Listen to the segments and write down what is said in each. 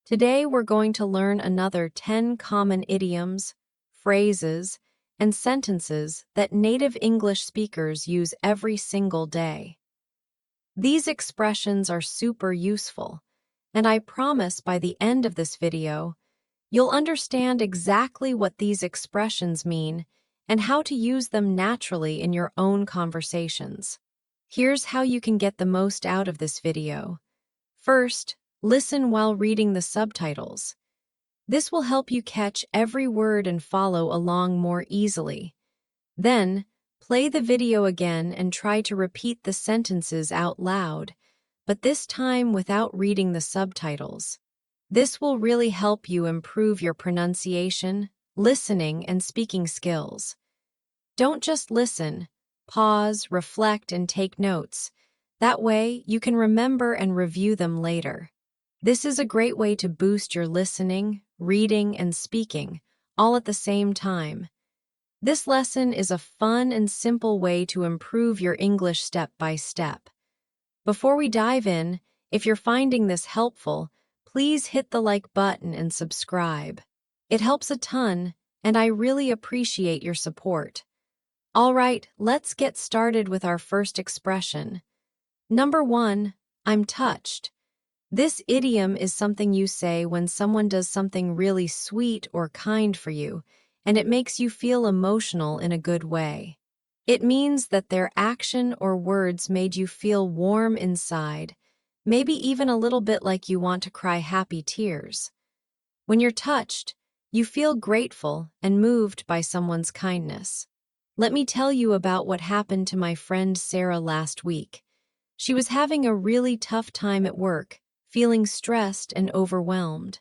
Today we're going to learn another 10 common idioms, phrases, and sentences that native English speakers use every single day. These expressions are super useful, and I promise by the end of this video, you'll understand exactly what these expressions mean and how to use them naturally in your own conversations. Here's how you can get the most out of this video. First, listen while reading the subtitles. This will help you catch every word and follow along more easily. Then, play the video again and try to repeat the sentences out loud, but this time without reading the subtitles. This will really help you improve your pronunciation, listening, and speaking skills. Don't just listen, pause, reflect, and take notes. That way, you can remember and review them later. This is a great way to boost your listening, reading, and speaking, all at the same time. This lesson is a fun and simple way to improve your English step by step. Before we dive in, if you're finding this helpful, please hit the like button and subscribe. It helps a ton, and I really appreciate your support. All right, let's get started with our first expression. Number 1, I'm touched. This idiom is something you say when someone does something really sweet or kind for you, and it makes you feel emotional in a good way. It means that their action or words made you feel warm inside, maybe even a little bit like you want to cry happy tears. When you're touched, you feel grateful and moved by someone's kindness. Let me tell you about what happened to my friend Sarah last week. She was having a really tough time at work, feeling stressed and overwhelmed.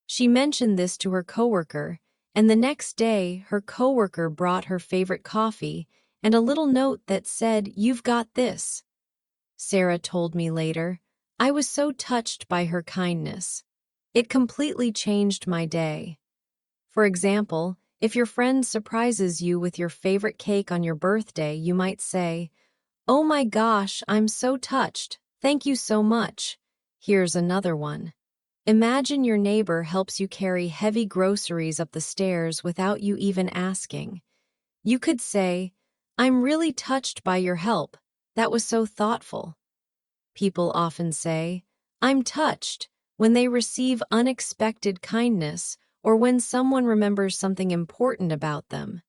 She mentioned this to her coworker, and the next day her coworker brought her favorite coffee and a little note that said, "You've got this." Sarah told me later, I was so touched by her kindness. It completely changed my day. For example, if your friend surprises you with your favorite cake on your birthday, you might say, "Oh my gosh, I'm so touched. Thank you so much." Here's another one. Imagine your neighbor helps you carry heavy groceries up the stairs without you even asking. You could say, "I'm really touched by your help. That was so thoughtful." People often say, "I'm touched," when they receive unexpected kindness or when someone remembers something important about them.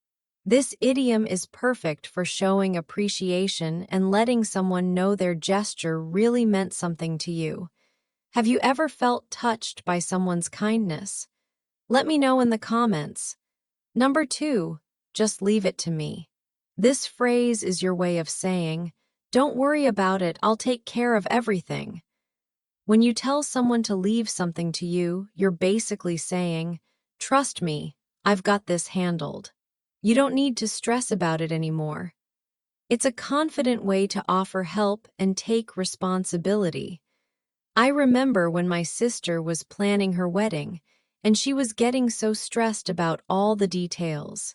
This idiom is perfect for showing appreciation and letting someone know their gesture really meant something to you. Have you ever felt touched by someone's kindness? Let me know in the comments. Number 2, just leave it to me. This phrase is your way of saying, "Don't worry about it, I'll take care of everything." When you tell someone to leave something to you, you're basically saying, "Trust me, I've got this handled." You don't need to stress about it anymore. It's a confident way to offer help and take responsibility. I remember when my sister was planning her wedding, and she was getting so stressed about all the details.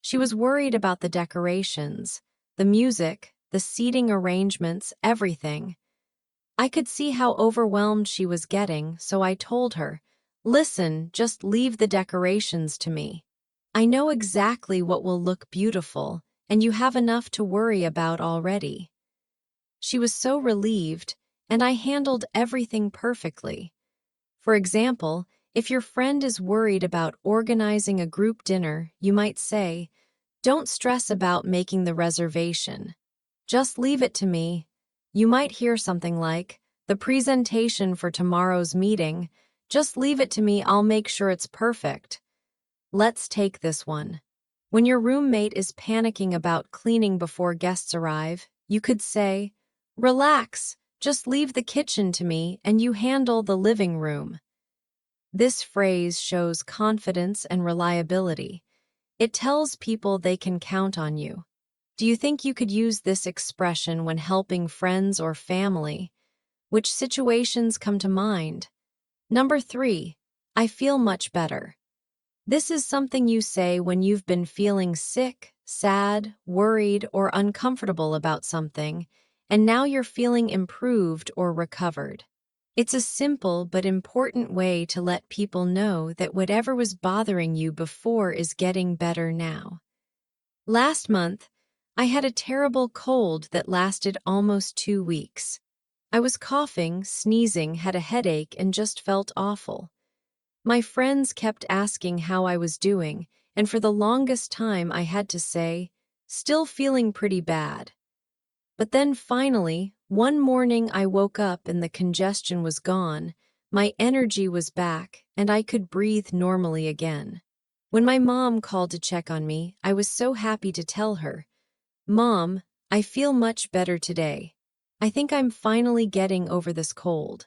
She was worried about the decorations, the music, the seating arrangements, everything. I could see how overwhelmed she was getting, so I told her, "Listen, just leave the decorations to me. I know exactly what will look beautiful, and you have enough to worry about already." She was so relieved, and I handled everything perfectly. For example, if your friend is worried about organizing a group dinner, you might say, "Don't stress about making the reservation. Just leave it to me." You might hear something like, "The presentation for tomorrow's meeting, just leave it to me, I'll make sure it's perfect." Let's take this one. When your roommate is panicking about cleaning before guests arrive, you could say, "Relax, just leave the kitchen to me and you handle the living room." This phrase shows confidence and reliability. It tells people they can count on you. Do you think you could use this expression when helping friends or family? Which situations come to mind? Number 3, I feel much better. This is something you say when you've been feeling sick, sad, worried, or uncomfortable about something, and now you're feeling improved or recovered. It's a simple but important way to let people know that whatever was bothering you before is getting better now. Last month, I had a terrible cold that lasted almost 2 weeks. I was coughing, sneezing, had a headache, and just felt awful. My friends kept asking how I was doing, and for the longest time I had to say, still feeling pretty bad. But then finally, one morning I woke up and the congestion was gone, my energy was back, and I could breathe normally again. When my mom called to check on me, I was so happy to tell her, "Mom, I feel much better today. I think I'm finally getting over this cold."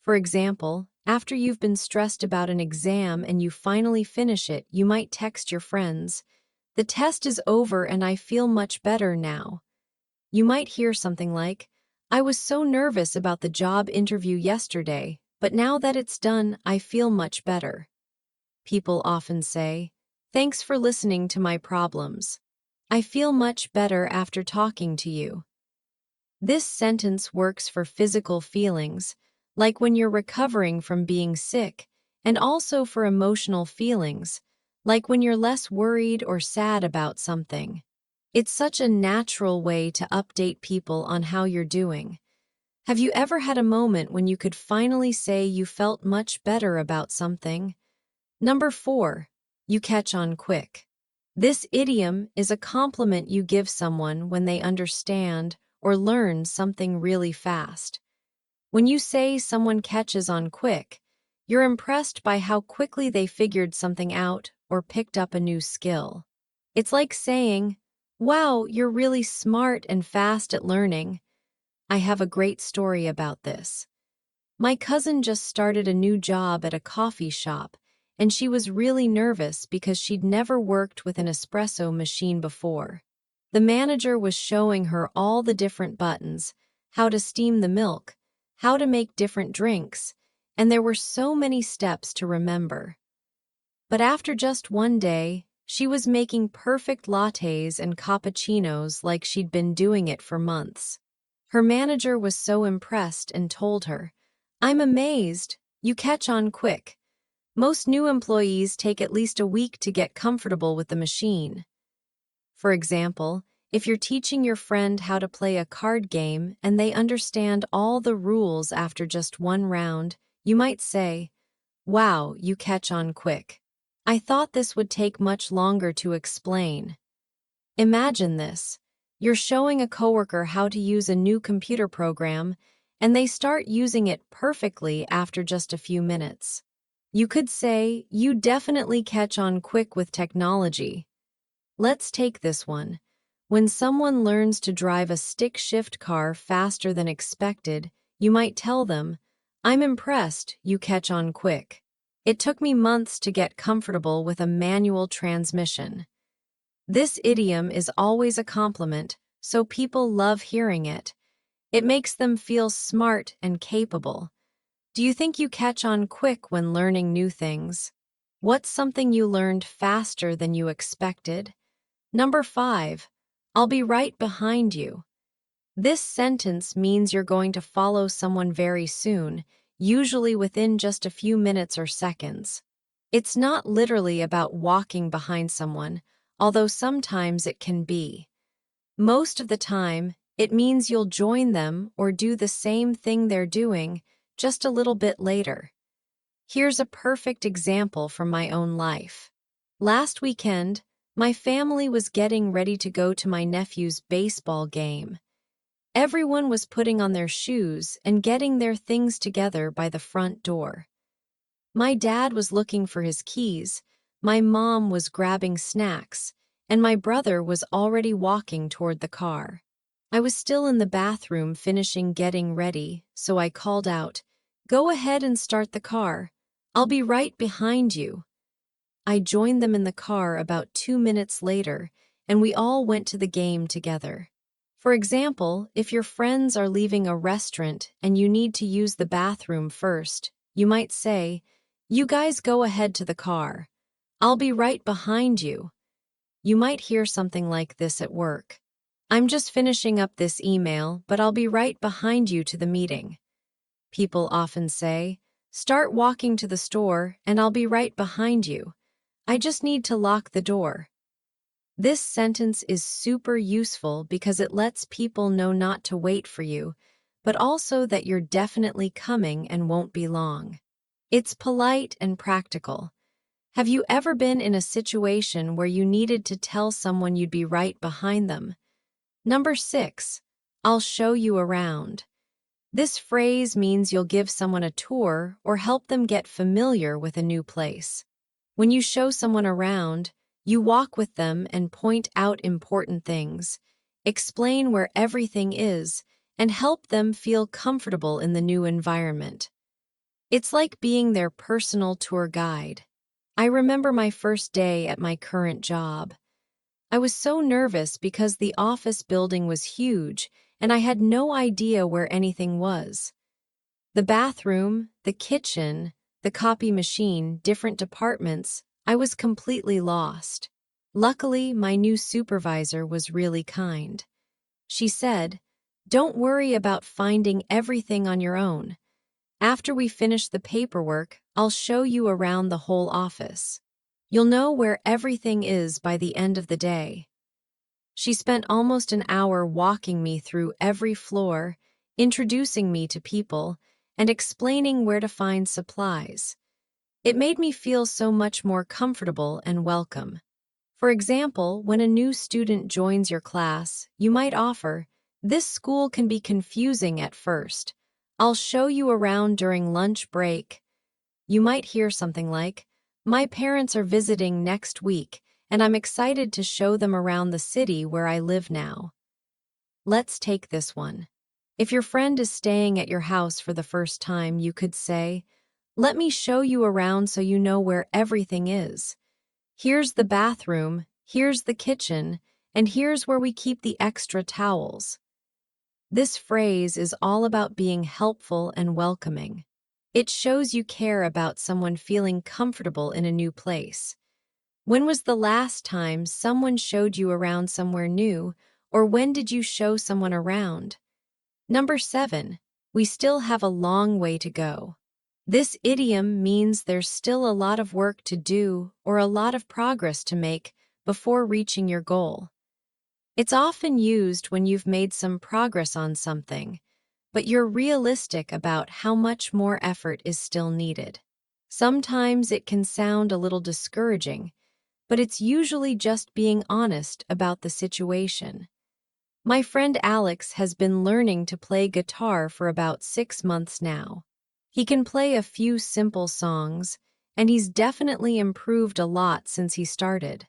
For example, after you've been stressed about an exam and you finally finish it, you might text your friends, "The test is over and I feel much better now." You might hear something like, "I was so nervous about the job interview yesterday, but now that it's done, I feel much better." People often say, "Thanks for listening to my problems. I feel much better after talking to you." This sentence works for physical feelings, like when you're recovering from being sick, and also for emotional feelings, like when you're less worried or sad about something. It's such a natural way to update people on how you're doing. Have you ever had a moment when you could finally say you felt much better about something? Number 4, you catch on quick. This idiom is a compliment you give someone when they understand or learn something really fast. When you say someone catches on quick, you're impressed by how quickly they figured something out or picked up a new skill. It's like saying, "Wow, you're really smart and fast at learning." I have a great story about this. My cousin just started a new job at a coffee shop, and she was really nervous because she'd never worked with an espresso machine before. The manager was showing her all the different buttons, how to steam the milk, how to make different drinks, and there were so many steps to remember. But after just one day, she was making perfect lattes and cappuccinos like she'd been doing it for months. Her manager was so impressed and told her, "I'm amazed. You catch on quick. Most new employees take at least a week to get comfortable with the machine." For example, if you're teaching your friend how to play a card game and they understand all the rules after just one round, you might say, "Wow, you catch on quick. I thought this would take much longer to explain." Imagine this. You're showing a coworker how to use a new computer program, and they start using it perfectly after just a few minutes. You could say, "You definitely catch on quick with technology." Let's take this one. When someone learns to drive a stick-shift car faster than expected, you might tell them, "I'm impressed, you catch on quick. It took me months to get comfortable with a manual transmission." This idiom is always a compliment, so people love hearing it. It makes them feel smart and capable. Do you think you catch on quick when learning new things? What's something you learned faster than you expected? Number 5, I'll be right behind you. This sentence means you're going to follow someone very soon, usually within just a few minutes or seconds. It's not literally about walking behind someone, although sometimes it can be. Most of the time, it means you'll join them or do the same thing they're doing, just a little bit later. Here's a perfect example from my own life. Last weekend, my family was getting ready to go to my nephew's baseball game. Everyone was putting on their shoes and getting their things together by the front door. My dad was looking for his keys, my mom was grabbing snacks, and my brother was already walking toward the car. I was still in the bathroom finishing getting ready, so I called out, "Go ahead and start the car. I'll be right behind you." I joined them in the car about 2 minutes later, and we all went to the game together. For example, if your friends are leaving a restaurant and you need to use the bathroom first, you might say, "You guys go ahead to the car. I'll be right behind you." You might hear something like this at work. "I'm just finishing up this email, but I'll be right behind you to the meeting." People often say, "Start walking to the store and I'll be right behind you. I just need to lock the door." This sentence is super useful because it lets people know not to wait for you, but also that you're definitely coming and won't be long. It's polite and practical. Have you ever been in a situation where you needed to tell someone you'd be right behind them? Number 6, I'll show you around. This phrase means you'll give someone a tour or help them get familiar with a new place. When you show someone around, you walk with them and point out important things, explain where everything is, and help them feel comfortable in the new environment. It's like being their personal tour guide. I remember my first day at my current job. I was so nervous because the office building was huge and I had no idea where anything was. The bathroom, the kitchen, the copy machine, different departments, I was completely lost. Luckily, my new supervisor was really kind. She said, "Don't worry about finding everything on your own. After we finish the paperwork, I'll show you around the whole office. You'll know where everything is by the end of the day." She spent almost an hour walking me through every floor, introducing me to people, and explaining where to find supplies. It made me feel so much more comfortable and welcome. For example, when a new student joins your class, you might offer, "This school can be confusing at first. I'll show you around during lunch break." You might hear something like, "My parents are visiting next week, and I'm excited to show them around the city where I live now." Let's take this one. If your friend is staying at your house for the first time, you could say, "Let me show you around so you know where everything is. Here's the bathroom, here's the kitchen, and here's where we keep the extra towels." This phrase is all about being helpful and welcoming. It shows you care about someone feeling comfortable in a new place. When was the last time someone showed you around somewhere new, or when did you show someone around? Number 7, we still have a long way to go. This idiom means there's still a lot of work to do or a lot of progress to make before reaching your goal. It's often used when you've made some progress on something, but you're realistic about how much more effort is still needed. Sometimes it can sound a little discouraging, but it's usually just being honest about the situation. My friend Alex has been learning to play guitar for about 6 months now. He can play a few simple songs, and he's definitely improved a lot since he started.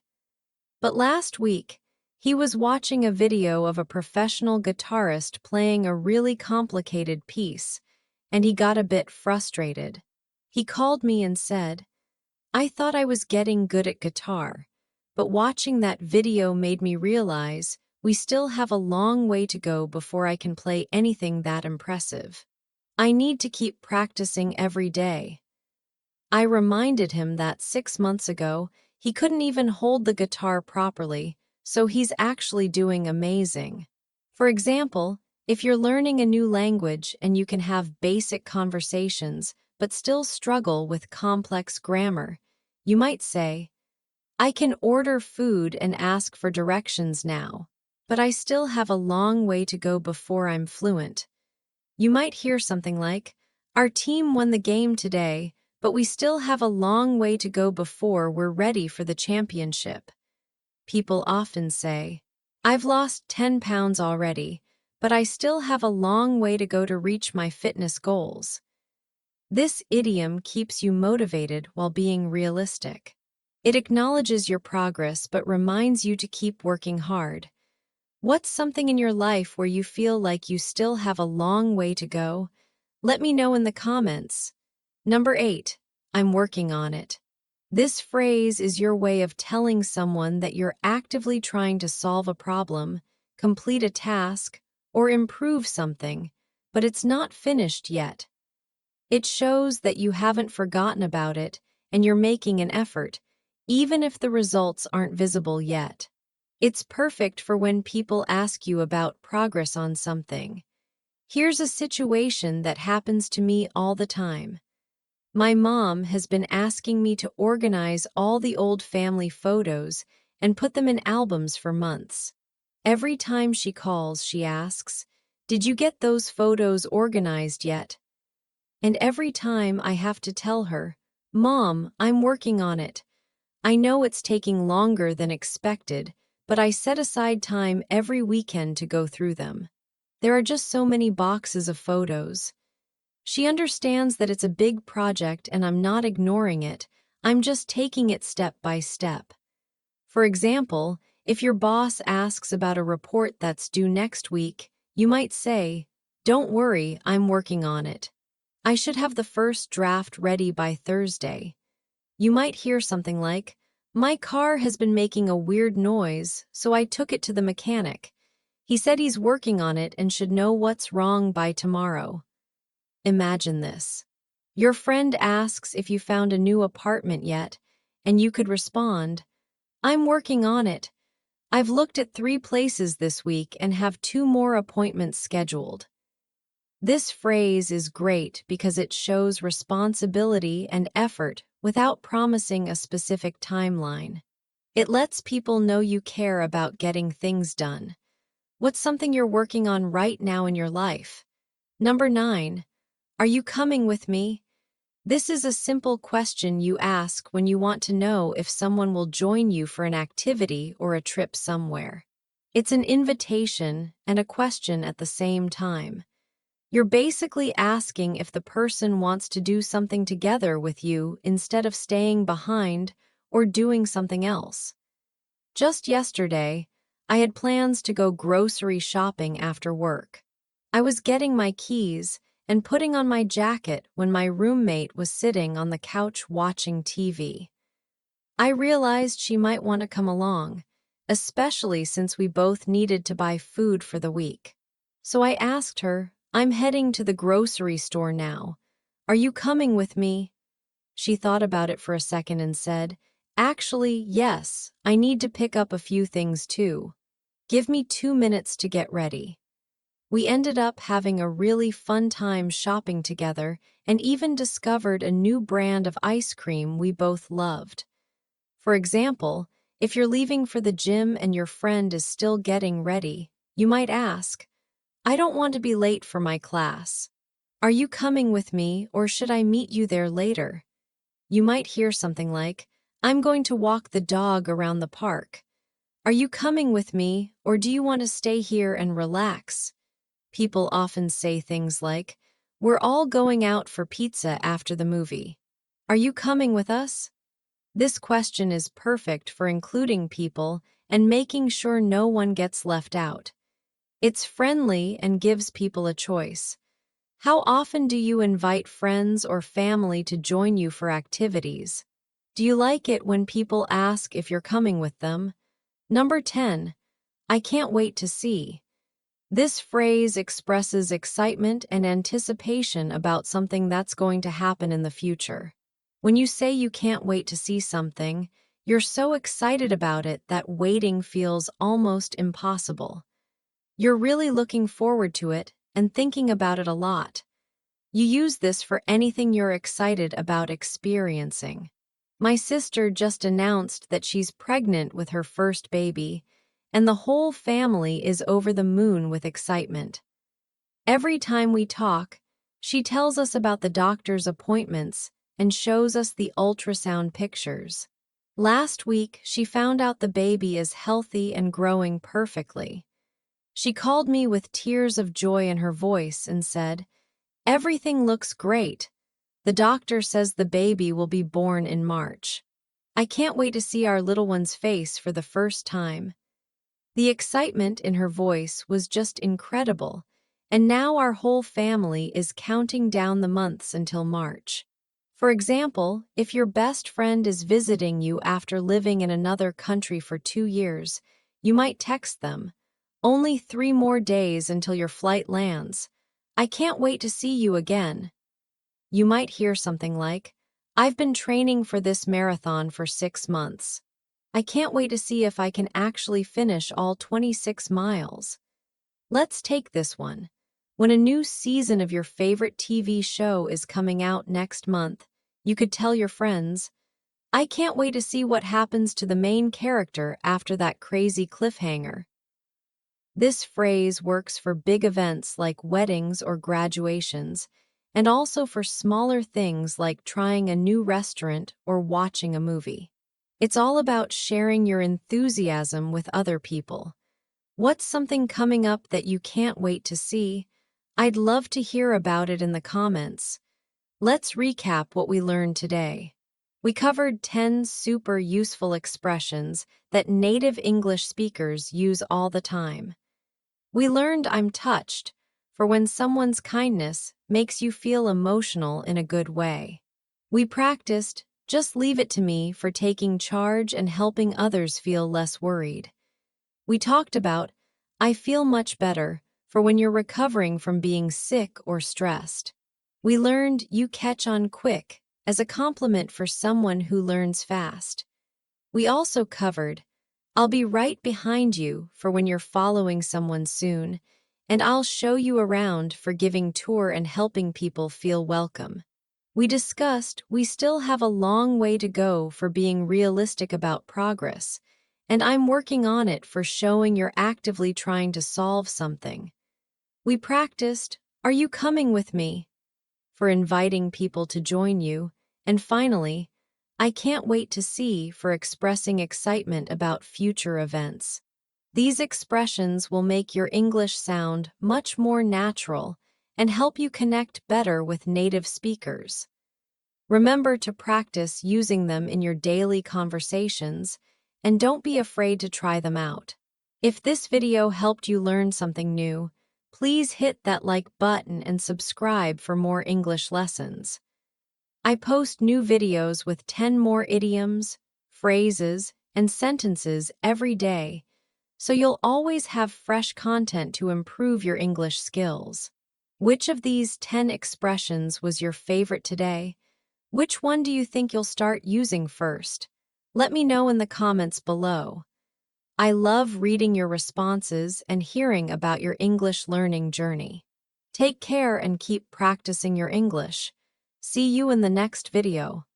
But last week, he was watching a video of a professional guitarist playing a really complicated piece, and he got a bit frustrated. He called me and said, "I thought I was getting good at guitar, but watching that video made me realize we still have a long way to go before I can play anything that impressive. I need to keep practicing every day." I reminded him that 6 months ago, he couldn't even hold the guitar properly, so he's actually doing amazing. For example, if you're learning a new language and you can have basic conversations but still struggle with complex grammar, you might say, "I can order food and ask for directions now, but I still have a long way to go before I'm fluent." You might hear something like, "Our team won the game today, but we still have a long way to go before we're ready for the championship." People often say, "I've lost 10 pounds already, but I still have a long way to go to reach my fitness goals." This idiom keeps you motivated while being realistic. It acknowledges your progress but reminds you to keep working hard. What's something in your life where you feel like you still have a long way to go? Let me know in the comments. Number 8, I'm working on it. This phrase is your way of telling someone that you're actively trying to solve a problem, complete a task, or improve something, but it's not finished yet. It shows that you haven't forgotten about it and you're making an effort, even if the results aren't visible yet. It's perfect for when people ask you about progress on something. Here's a situation that happens to me all the time. My mom has been asking me to organize all the old family photos and put them in albums for months. Every time she calls, she asks, "Did you get those photos organized yet?" And every time I have to tell her, "Mom, I'm working on it." I know it's taking longer than expected, but I set aside time every weekend to go through them. There are just so many boxes of photos. She understands that it's a big project and I'm not ignoring it, I'm just taking it step by step. For example, if your boss asks about a report that's due next week, you might say, "Don't worry, I'm working on it. I should have the first draft ready by Thursday." You might hear something like, "My car has been making a weird noise, so I took it to the mechanic. He said he's working on it and should know what's wrong by tomorrow." Imagine this. Your friend asks if you found a new apartment yet, and you could respond, "I'm working on it. I've looked at 3 places this week and have 2 more appointments scheduled." This phrase is great because it shows responsibility and effort without promising a specific timeline. It lets people know you care about getting things done. What's something you're working on right now in your life? Number 9. Are you coming with me? This is a simple question you ask when you want to know if someone will join you for an activity or a trip somewhere. It's an invitation and a question at the same time. You're basically asking if the person wants to do something together with you instead of staying behind or doing something else. Just yesterday, I had plans to go grocery shopping after work. I was getting my keys and putting on my jacket when my roommate was sitting on the couch watching TV. I realized she might want to come along, especially since we both needed to buy food for the week. So I asked her, "I'm heading to the grocery store now. Are you coming with me?" She thought about it for a second and said, "Actually, yes, I need to pick up a few things too. Give me 2 minutes to get ready." We ended up having a really fun time shopping together and even discovered a new brand of ice cream we both loved. For example, if you're leaving for the gym and your friend is still getting ready, you might ask, "I don't want to be late for my class. Are you coming with me or should I meet you there later?" You might hear something like, "I'm going to walk the dog around the park. Are you coming with me or do you want to stay here and relax?" People often say things like, "We're all going out for pizza after the movie. Are you coming with us?" This question is perfect for including people and making sure no one gets left out. It's friendly and gives people a choice. How often do you invite friends or family to join you for activities? Do you like it when people ask if you're coming with them? Number 10. I can't wait to see. This phrase expresses excitement and anticipation about something that's going to happen in the future. When you say you can't wait to see something, you're so excited about it that waiting feels almost impossible. You're really looking forward to it and thinking about it a lot. You use this for anything you're excited about experiencing. My sister just announced that she's pregnant with her first baby, and the whole family is over the moon with excitement. Every time we talk, she tells us about the doctor's appointments and shows us the ultrasound pictures. Last week, she found out the baby is healthy and growing perfectly. She called me with tears of joy in her voice and said, "Everything looks great. The doctor says the baby will be born in March. I can't wait to see our little one's face for the first time." The excitement in her voice was just incredible, and now our whole family is counting down the months until March. For example, if your best friend is visiting you after living in another country for 2 years, you might text them, "Only 3 more days until your flight lands. I can't wait to see you again." You might hear something like, "I've been training for this marathon for 6 months. I can't wait to see if I can actually finish all 26 miles." Let's take this one. When a new season of your favorite TV show is coming out next month, you could tell your friends, "I can't wait to see what happens to the main character after that crazy cliffhanger." This phrase works for big events like weddings or graduations, and also for smaller things like trying a new restaurant or watching a movie. It's all about sharing your enthusiasm with other people. What's something coming up that you can't wait to see? I'd love to hear about it in the comments. Let's recap what we learned today. We covered 10 super useful expressions that native English speakers use all the time. We learned "I'm touched" for when someone's kindness makes you feel emotional in a good way. We practiced "just leave it to me" for taking charge and helping others feel less worried. We talked about "I feel much better" for when you're recovering from being sick or stressed. We learned "you catch on quick" as a compliment for someone who learns fast. We also covered "I'll be right behind you" for when you're following someone soon, and "I'll show you around" for giving tour and helping people feel welcome. We discussed we still have a long way to go for being realistic about progress, and "I'm working on it" for showing you're actively trying to solve something. We practiced "Are you coming with me?" for inviting people to join you, and finally, "I can't wait to see" for expressing excitement about future events. These expressions will make your English sound much more natural and help you connect better with native speakers. Remember to practice using them in your daily conversations, and don't be afraid to try them out. If this video helped you learn something new, please hit that like button and subscribe for more English lessons. I post new videos with 10 more idioms, phrases, and sentences every day, so you'll always have fresh content to improve your English skills. Which of these 10 expressions was your favorite today? Which one do you think you'll start using first? Let me know in the comments below. I love reading your responses and hearing about your English learning journey. Take care and keep practicing your English. See you in the next video.